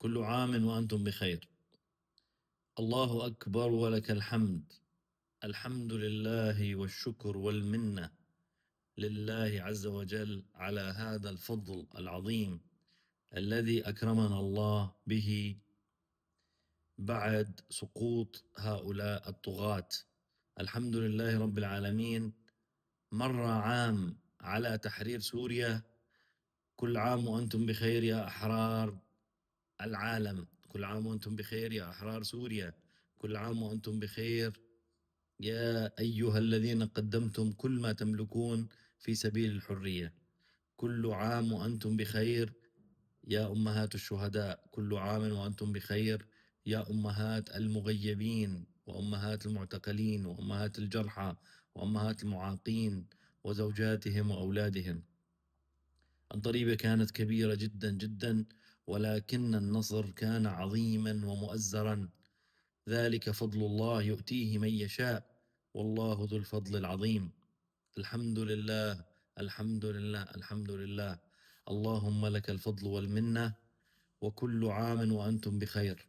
كل عام وأنتم بخير. الله أكبر ولك الحمد. الحمد لله والشكر والمنة لله عز وجل على هذا الفضل العظيم الذي أكرمنا الله به بعد سقوط هؤلاء الطغاة. الحمد لله رب العالمين. مر عام على تحرير سوريا. كل عام وأنتم بخير يا أحرار العالم، كل عام وأنتم بخير يا أحرار سوريا، كل عام وأنتم بخير يا أيها الذين قدمتم كل ما تملكون في سبيل الحرية. كل عام وأنتم بخير يا أمهات الشهداء، كل عام وأنتم بخير يا أمهات المغيبين وأمهات المعتقلين وأمهات الجرحى وأمهات المعاقين وزوجاتهم وأولادهم. الضريبة كانت كبيرة جدا جدا، ولكن النصر كان عظيما ومؤزرا. ذلك فضل الله يؤتيه من يشاء، والله ذو الفضل العظيم. الحمد لله، الحمد لله، الحمد لله. اللهم لك الفضل والمنة، وكل عام وأنتم بخير.